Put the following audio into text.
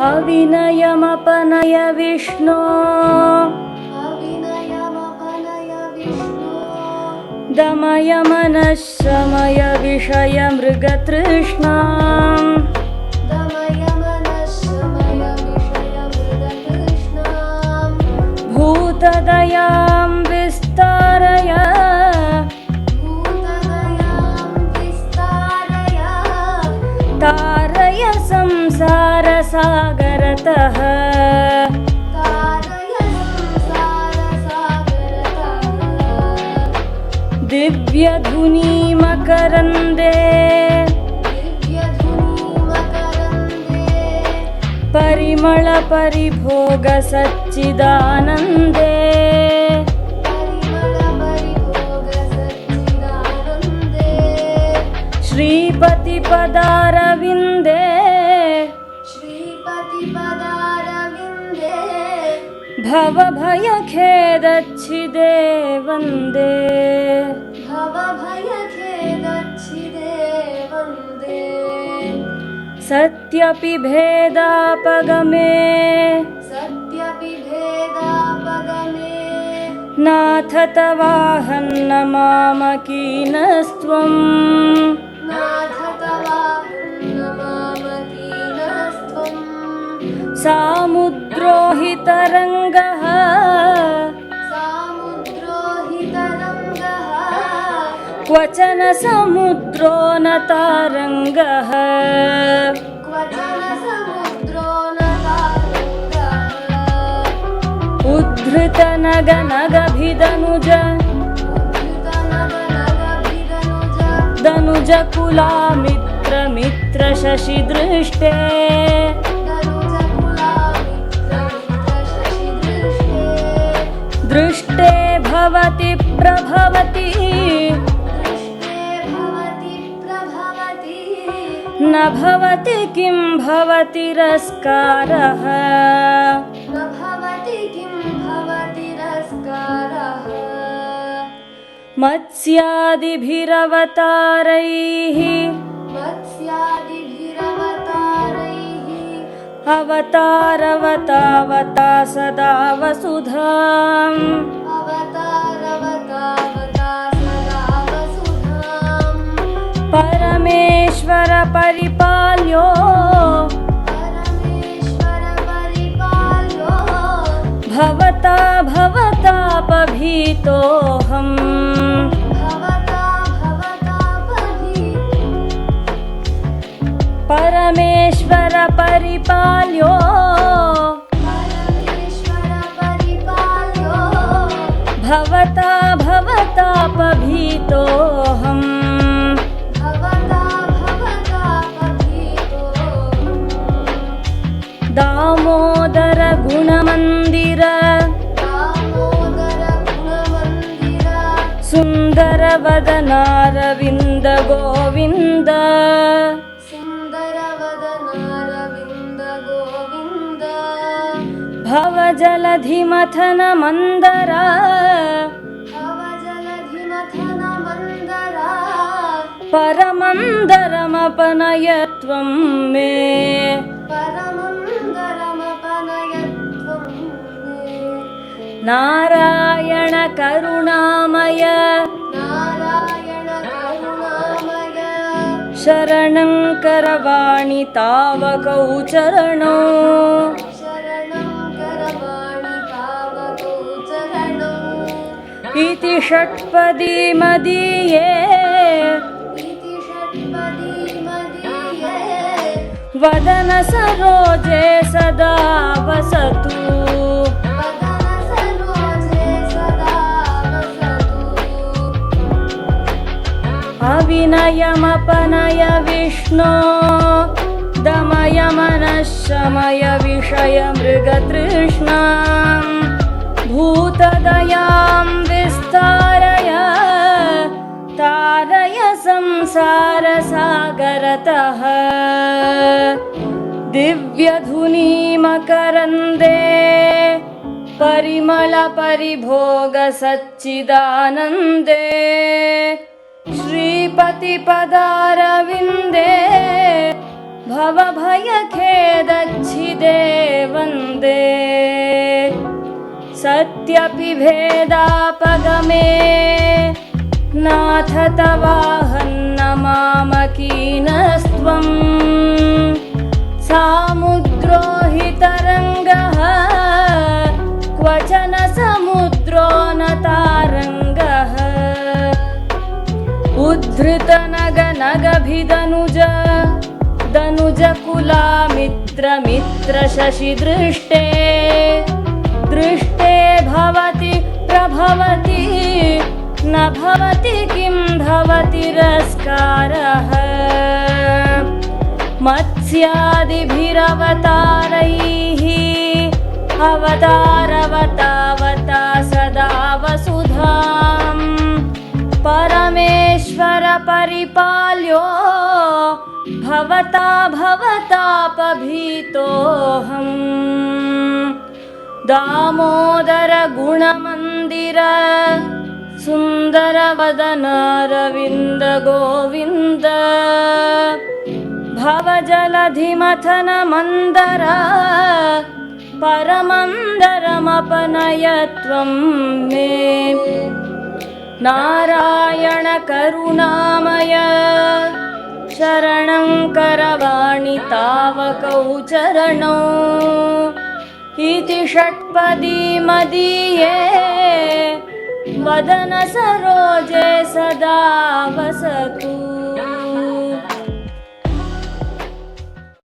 अविनयमपनय विष्णो दमय मनः शमय विषय मृगतृष्णाम् भूतदयां विस्तारय तारय संसारसागरतः दिव्यधुनी मकरन्दे परिमळ परिभोग सच्चिदानन्दे श्रीपति पदारविन्दे भवभयखेदच्छिदे वन्दे सत्यपि भेदापगमे नाथ तवाहन्न मामकीनस्त्वम् सामुद्रो हि तरङ्गः क्वचन समुद्रो न तारङ्गः उद्धृतनगनगभिदनुज दनुज कुलामित्र शशिदृष्टे दृष्टे भवति प्रभवति न भवति किं भवति रस्कारः मत्स्यादिभिरवतारैः अवतारवतावता सदा वसुधाम् परमेश्वर परिपाल्यो भवता भवतापभीतोऽहम् परमेश्वर परिपाल्यो भवता भवतापभीतोऽहम् दामोदर गुणमन्दिर सुन्दर वदनारविन्द गोविन्द भवजलधिमथन मन्दरा परमन्दरमपनय त्वं मे नारायण करुणामय शरणं करवाणि तावकौ चरणौ इति षट्पदी मदीये वदन सरोजे सदा वसतु अविनयमपनय विष्णो दमय मनः शमय विषय मृगतृष्णाम् भूतदयां विस्तारय तारय संसारसागरतः दिव्यधुनी मकरन्दे परिमळ परिभोग सच्चिदानन्दे श्रीपति पदारविन्दे भव भवभयखेदच्छिदे वन्दे सत्यपि भेदापगमे नाथ तवाहन्न मामकीनस्त्वं सामुद्रो हि तरङ्गः क्वचन समुद्रो न तारङ्गः उद्धृतनगनगभिदनुज दनुजकुलामित्र शशिदृष्टे दृष्टे भवति प्रभवति न भवति किं भवति रस्कारः मत्स्यादिभिरवतारैः अवतारवतावता सदा वसुधां परमेश्वर परिपाल्यो भवता भवतापभीतोऽहम् दामोदर गुणमन्दिर सुन्दरवदन रविन्द गोविन्द भवजलधिमथन मन्दर परमन्दरमपनय त्वं मे नारायण करुणामय शरणं करवाणि तावकौ चरणौ इति षट्पदी मदीये वदन सरोजे सदा वसतु।